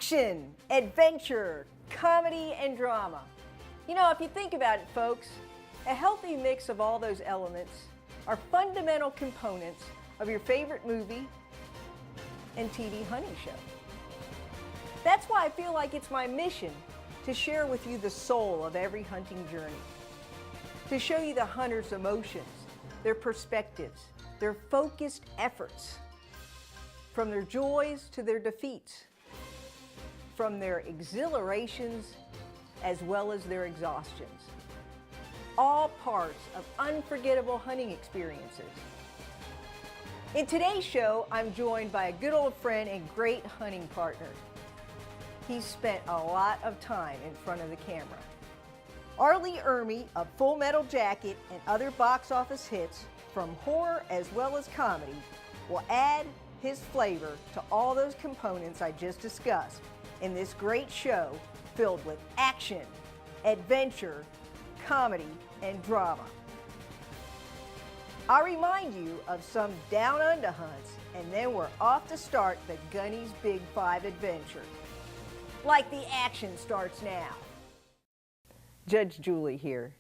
action, adventure, comedy, and drama. You know, if you think about it, folks, a healthy mix of all those elements are fundamental components of your favorite movie and TV hunting show. That's why I feel like it's my mission to share with you the soul of every hunting journey, to show you the hunter's emotions, their perspectives, their focused efforts, from their joys to their defeats, from their exhilarations as well as their exhaustions. All parts of unforgettable hunting experiences. In today's show, I'm joined by a good old friend and great hunting partner. He's spent a lot of time in front of the camera. R.Lee Ermy of Full Metal Jacket and other box office hits from horror as well as comedy will add his flavor to all those components I just discussed in this great show filled with action, adventure, comedy, and drama. I'll remind you of some down under hunts, and then we're off to start the Gunny's Big 5 adventure. Like the action starts now. Judge Julie here.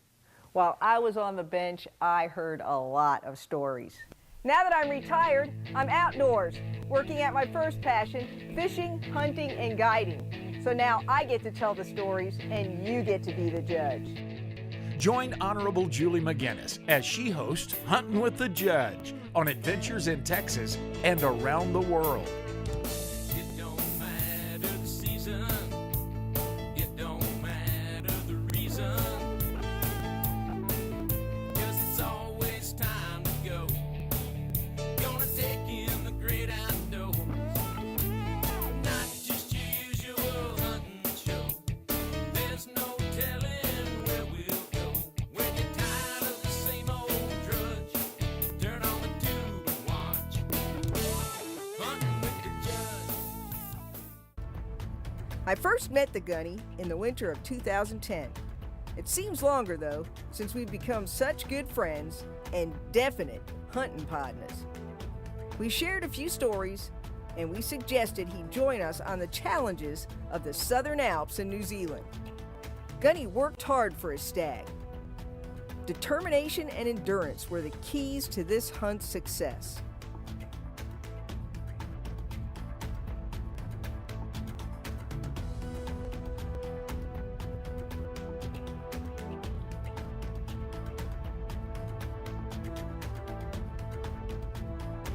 While I was on the bench, I heard a lot of stories. Now that I'm retired, I'm outdoors, working at my first passion, fishing, hunting, and guiding. So now I get to tell the stories, and you get to be the judge. Join Honorable Julie Mogenis as she hosts Huntin' with the Judge on adventures in Texas and around the world. It don't matter the season, it don't matter the reason, 'cause it's always time to go. Gonna take in the great outdoors, not just your usual hunting show. There's no telling where we'll go. When you're tired of the same old drudge, turn on the tube and watch Huntin' with the Judge. I first met the Gunny in the winter of 2010. It seems longer though, since we've become such good friends and definite hunting partners. We shared a few stories, and we suggested he join us on the challenges of the Southern Alps in New Zealand. Gunny worked hard for his stag. Determination and endurance were the keys to this hunt's success.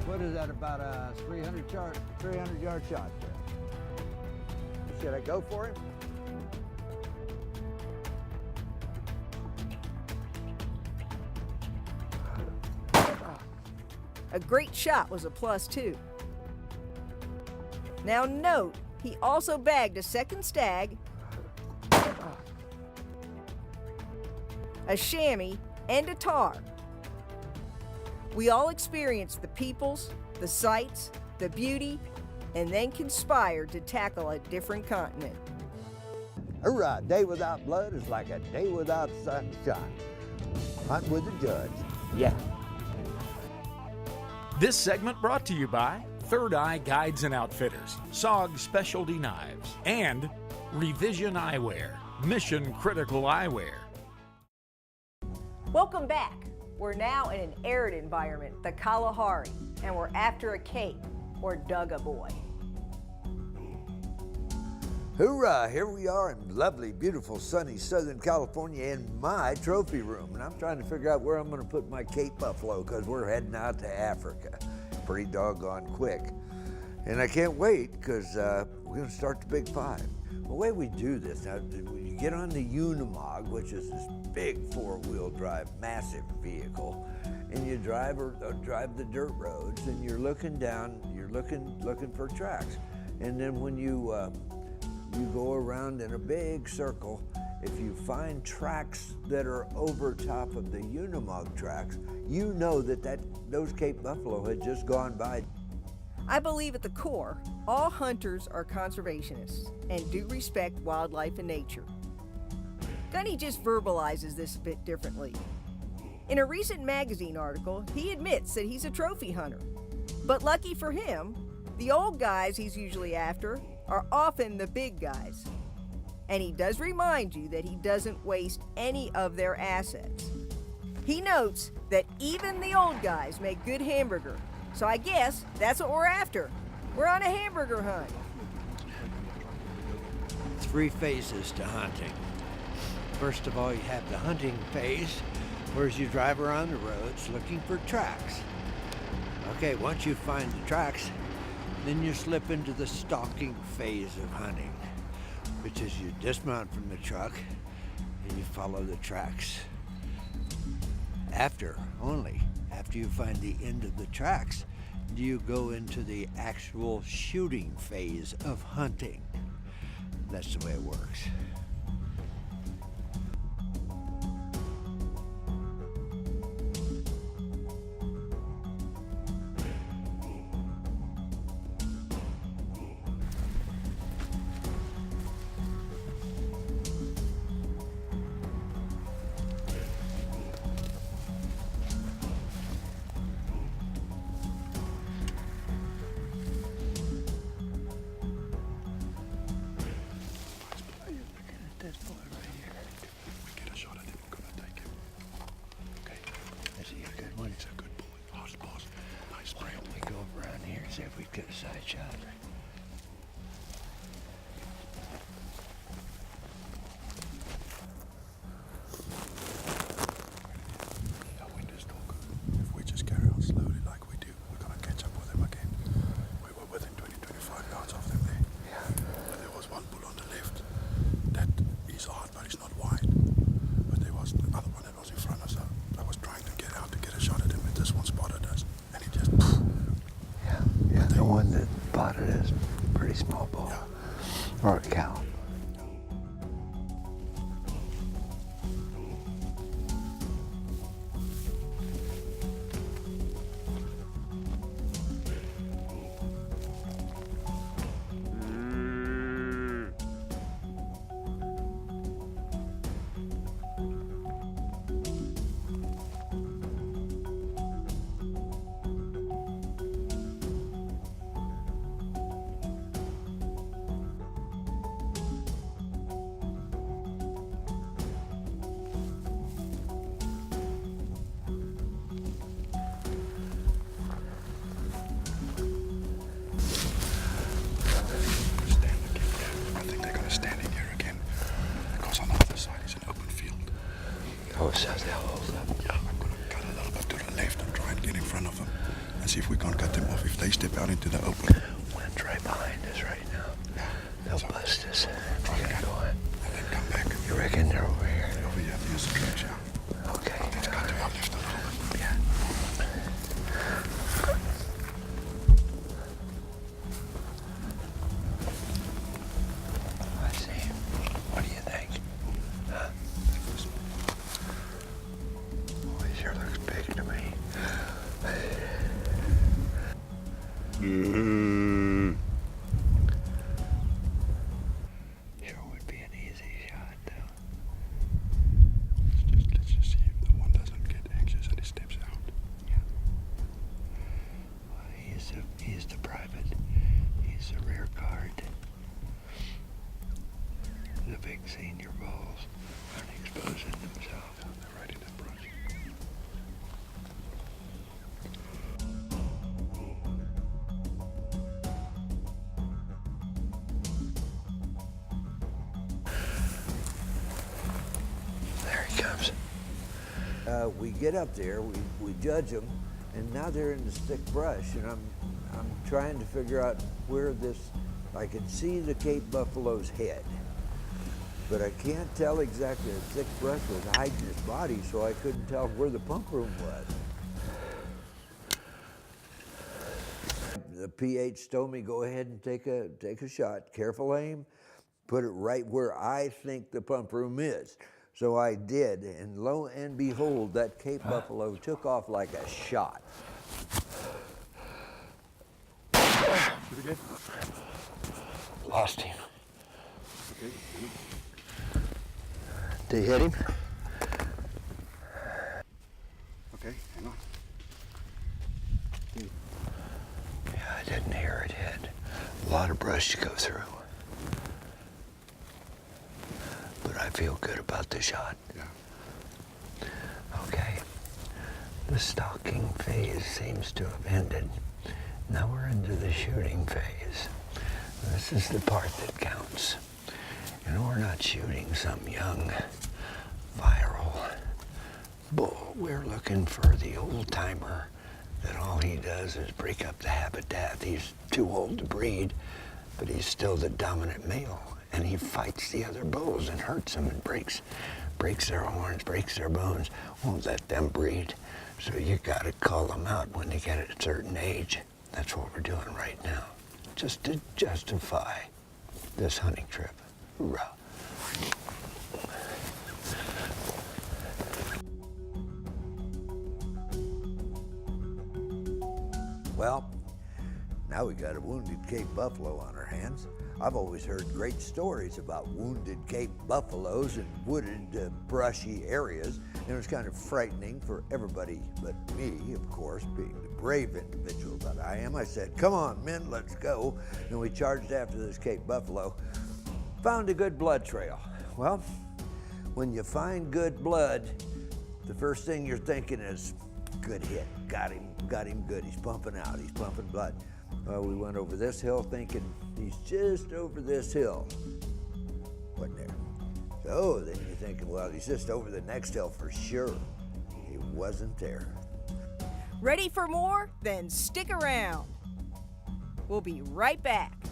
What is that, about a 300-yard shot there? Should I go for him? A great shot was a plus too. Now note, he also bagged a second stag, a chamois, and a tar. We all experienced the peoples, the sights, the beauty, and then conspired to tackle a different continent. Hurrah, a day without blood is like a day without sunshine. Hunt with the Judge. Yeah. This segment brought to you by Third Eye Guides and Outfitters, SOG Specialty Knives, and Revision Eyewear, Mission Critical Eyewear. Welcome back. We're now in an arid environment, the Kalahari, and we're after a cape, or Dugga Boy. Hoorah, here we are in lovely, beautiful, sunny Southern California in my trophy room. And I'm trying to figure out where I'm gonna put my Cape Buffalo because we're heading out to Africa pretty doggone quick. And I can't wait because we're gonna start the Big 5. The way we do this, now when you get on the Unimog, which is this big four-wheel drive, massive vehicle, and you drive the dirt roads and you're looking down, you're looking for tracks. And then when you go around in a big circle, if you find tracks that are over top of the Unimog tracks, you know that those Cape Buffalo had just gone by. I believe at the core, all hunters are conservationists and do respect wildlife and nature. Gunny just verbalizes this a bit differently. In a recent magazine article, he admits that he's a trophy hunter. But lucky for him, The old guys he's usually after are often the big guys. And he does remind you that he doesn't waste any of their assets. He notes that even the old guys make good hamburger, so I guess that's what we're after. We're on a hamburger hunt. 3 phases to hunting. First of all, you have the hunting phase, where you drive around the roads looking for tracks. Okay, once you find the tracks, then you slip into the stalking phase of hunting, which is you dismount from the truck and you follow the tracks. Only after you find the end of the tracks, do you go into the actual shooting phase of hunting. That's the way it works. See if we get a side shot. The wind is still good. If we just carry on slowly like we do, we're gonna catch up with them again. We were within 20-25 yards of them there. Yeah. But there was one bull on the left that is hard, but he's not wide. But there was the other one that was in front of us. I was trying to get out to get a shot at him, and this one spotted us, and he just. Yeah, the one that spotted is a pretty small bull. Yeah. Or a cow. Oh, so they'll hold up. Yeah, I'm going to cut a little bit to the left and try and get in front of them and see if we can't cut them off if they step out into the open. Wind's right behind us right now. Yeah. They'll So, bust us. try We and gotta cut go in. and then come back. You reckon they're over here? Over here, here's the tracks, yeah. Okay. Let's cut to our left a little bit. Yeah. I see him. What do you think? Huh? Oh, he sure looks big to me. Sure would be an easy shot, though. Let's just see if the one doesn't get anxious and he steps out. Yeah. Well, he's the private. He's the rear guard. The big senior bulls aren't exposing themselves. They're right in that brush. There he comes. We get up there, we judge them, and now they're in the thick brush, and I'm trying to figure out where this. I can see the Cape buffalo's head, but I can't tell exactly. The thick brush was hiding his body, so I couldn't tell where the pump room was. The PH told me go ahead and take a shot, careful aim, put it right where I think the pump room is. So I did, and lo and behold, that Cape buffalo took off like a shot. Shoot again. Lost him. Did you hit him? Okay, hang on. Yeah, I didn't hear it hit. brush to go through. But I feel good about the shot. Yeah. Okay. The stalking phase seems to have ended. Now we're into the shooting phase. This is the part that counts. You know, we're not shooting some young, viral bull. We're looking for the old-timer that all he does is break up the habitat. He's too old to breed, but he's still the dominant male. And he fights the other bulls and hurts them and breaks their horns, breaks their bones, won't let them breed. So you gotta call them out when they get at a certain age. That's what we're doing right now, just to justify this hunting trip. Hoorah. Well, now we got a wounded Cape buffalo on our hands. I've always heard great stories about wounded Cape buffaloes in wooded, brushy areas, and it was kind of frightening for everybody but me, of course, being the brave individual that I am. I said, come on, men, let's go. And we charged after this Cape buffalo. Found a good blood trail. Well, when you find good blood, the first thing you're thinking is, good hit, got him good, he's pumping out, he's pumping blood. Well, we went over this hill thinking he's just over this hill. Wasn't there. So then you're thinking, well, he's just over the next hill for sure. He wasn't there. Ready for more? Then stick around. We'll be right back.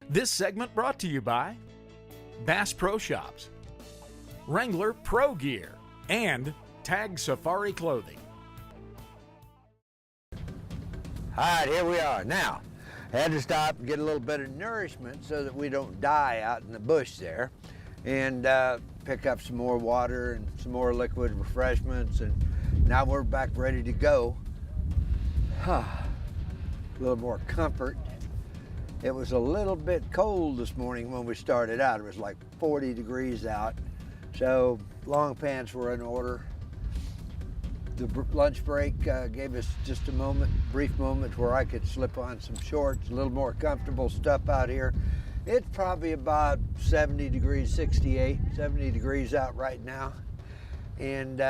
This segment brought to you by Bass Pro Shops, Wrangler Pro Gear, and Tag Safari Clothing. All right, here we are. Now, I had to stop and get a little bit of nourishment so that we don't die out in the bush there, and pick up some more water and some more liquid refreshments, and now we're back ready to go. A little more comfort. It was a little bit cold this morning when we started out. It was like 40 degrees out, so long pants were in order. The lunch break gave us just a brief moment where I could slip on some shorts, a little more comfortable stuff out here. It's probably about 70 degrees, 70 degrees out right now. And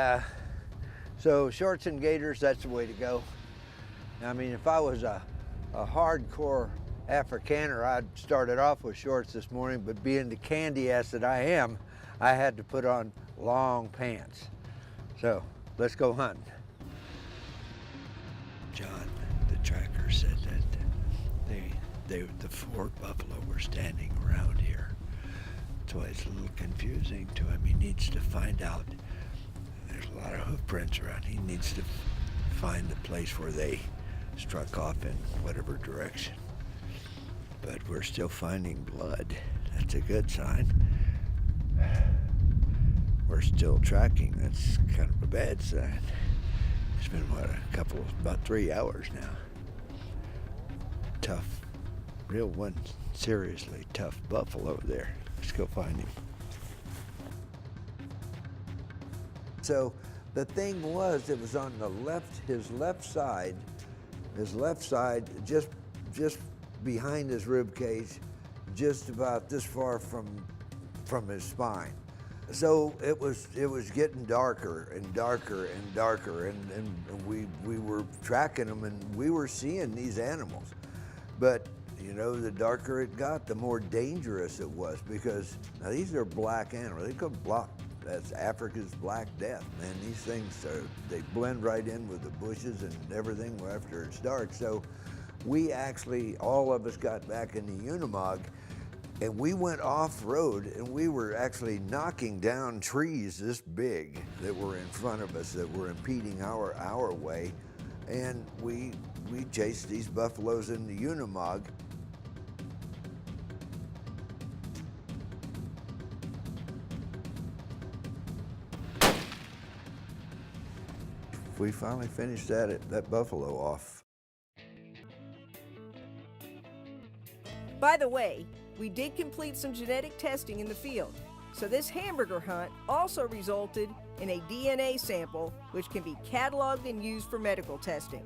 so shorts and gaiters, that's the way to go. I mean, if I was a hardcore Afrikaner, I'd started off with shorts this morning, but being the candy ass that I am, I had to put on long pants. So, let's go hunting. John, the tracker, said that the 4 buffalo were standing around here. That's why it's a little confusing to him. He needs to find out. There's a lot of hoof prints around. He needs to find the place where they struck off in whatever direction. But we're still finding blood. That's a good sign. We're still tracking. That's kind of a bad sign. It's been, about 3 hours now. Tough, real one, seriously tough buffalo there. Let's go find him. So the thing was, it was on the his left side, just behind his rib cage, just about this far from his spine. So it was getting darker and darker and darker, and we were tracking them, and we were seeing these animals. But you know, the darker it got, the more dangerous it was, because now these are black animals. They come block. That's Africa's Black Death, man. These things they blend right in with the bushes and everything after it's dark. So we actually, all of us got back in the Unimog, and we went off-road, and we were actually knocking down trees this big that were in front of us that were impeding our way. And we chased these buffaloes in the Unimog. We finally finished that buffalo off. By the way, we did complete some genetic testing in the field, so this hamburger hunt also resulted in a DNA sample which can be cataloged and used for medical testing.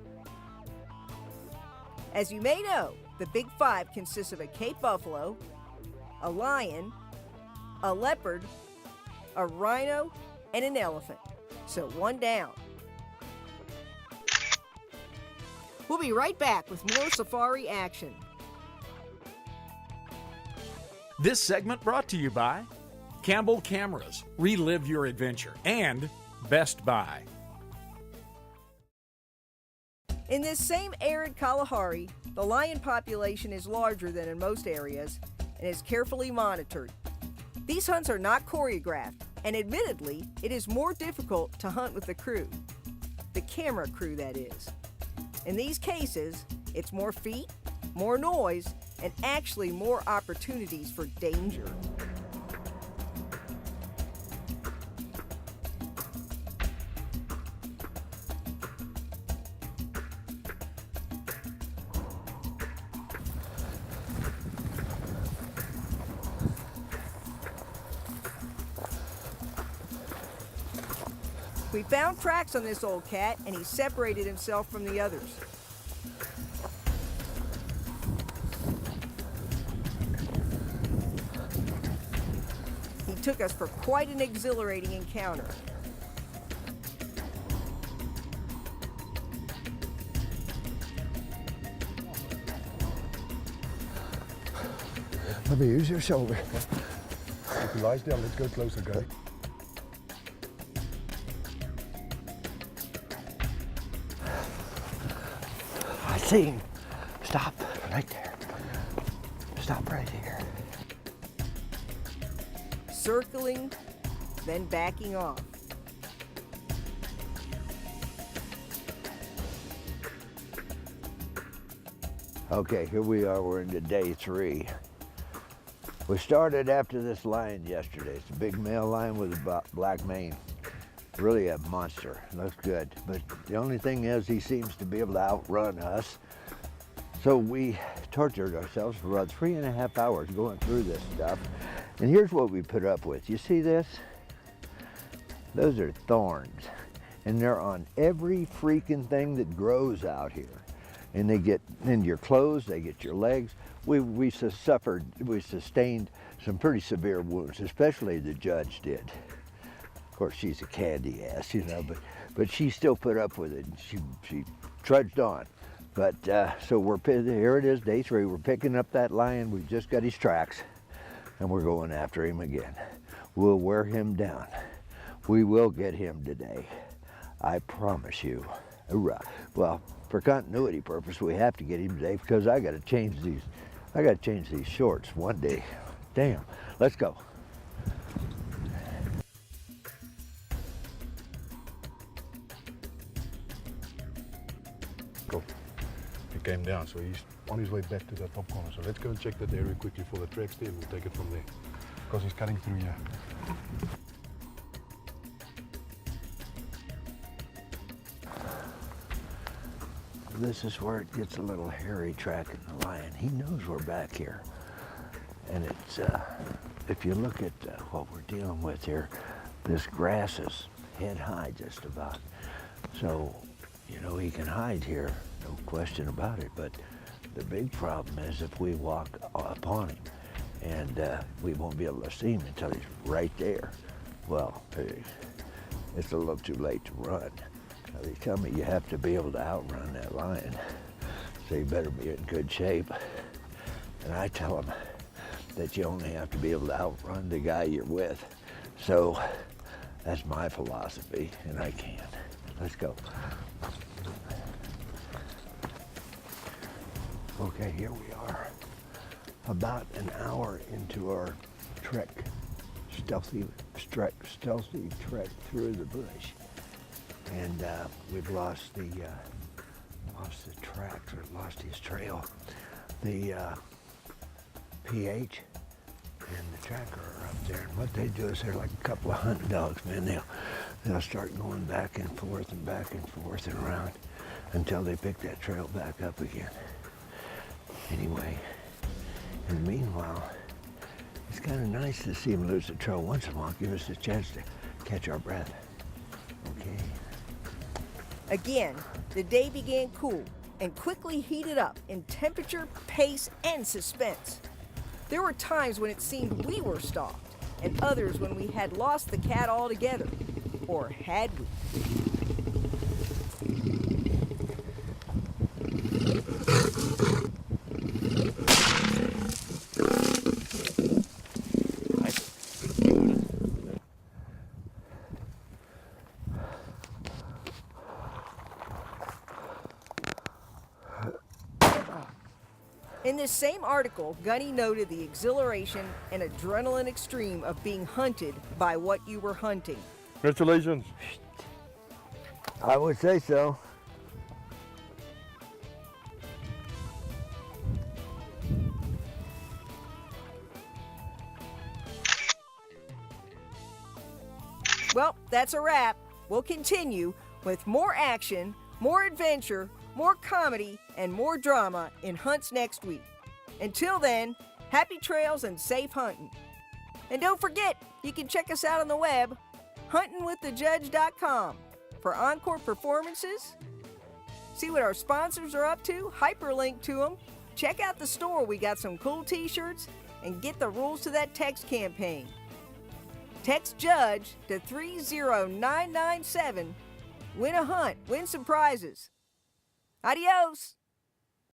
As you may know, The big five consists of a Cape buffalo, a lion, a leopard, a rhino, and an elephant. So one down. We'll be right back with more safari action. This segment brought to you by Campbell Cameras, relive your adventure, and Best Buy. In this same arid Kalahari, the lion population is larger than in most areas and is carefully monitored. These hunts are not choreographed, and admittedly, it is more difficult to hunt with the crew. The camera crew, that is. In these cases, it's more feet, more noise, and actually more opportunities for danger. We found tracks on this old cat, and he separated himself from the others. He took us for quite an exhilarating encounter. Let me use your shoulder. If he lies down, let's go closer, Gunny. I see him. Stop right there. Stop right here. Circling, then backing off. Okay, here we are, we're into day 3. We started after this lion yesterday. It's a big male lion with a black mane. Really a monster, looks good. But the only thing is he seems to be able to outrun us. So we tortured ourselves for about 3.5 hours going through this stuff. And here's what we put up with. You see this? Those are thorns. And they're on every freaking thing that grows out here. And they get in your clothes, they get your legs. We sustained some pretty severe wounds, especially the judge did. Of course, she's a candy ass, you know, but she still put up with it. She trudged on. But so here it is, day 3. We're picking up that lion. We've just got his tracks, and we're going after him again. We'll wear him down. We will get him today. I promise you. Hoorah. Well, for continuity purpose, we have to get him today because I got to change these shorts one day. Damn. Let's go. Cool. He came down, so he's on his way back to that top corner. So let's go and check that area quickly for the tracks there. We'll take it from there because he's cutting through here. This is where it gets a little hairy tracking the lion. He knows we're back here. And it's, if you look at what we're dealing with here, this grass is head high just about. So, you know, he can hide here, no question about it. But the big problem is if we walk upon him and we won't be able to see him until he's right there. Well, it's a little too late to run. They tell me you have to be able to outrun that lion, so you better be in good shape. And I tell them that you only have to be able to outrun the guy you're with. So that's my philosophy, and I can. Let's go. Okay, here we are, about an hour into our stealthy trek through the bush. And we've lost the tracks, or lost his trail. The PH and the tracker are up there. And what they do is they're like a couple of hunting dogs, man. They'll start going back and forth and around until they pick that trail back up again. Anyway, in the meanwhile, it's kind of nice to see him lose the trail once in a while, give us a chance to catch our breath. Okay. Again, the day began cool, and quickly heated up in temperature, pace, and suspense. There were times when it seemed we were stalked, and others when we had lost the cat altogether. Or had we? In this same article, Gunny noted the exhilaration and adrenaline extreme of being hunted by what you were hunting. Congratulations. I would say so. Well, that's a wrap. We'll continue with more action, more adventure, more comedy, and more drama in Hunts next week. Until then, happy trails and safe hunting. And don't forget, you can check us out on the web, huntinwiththejudge.com, for encore performances. See what our sponsors are up to, hyperlink to them. Check out the store, we got some cool t-shirts, and get the rules to that text campaign. Text JUDGE to 30997. Win a hunt, win some prizes. Adios!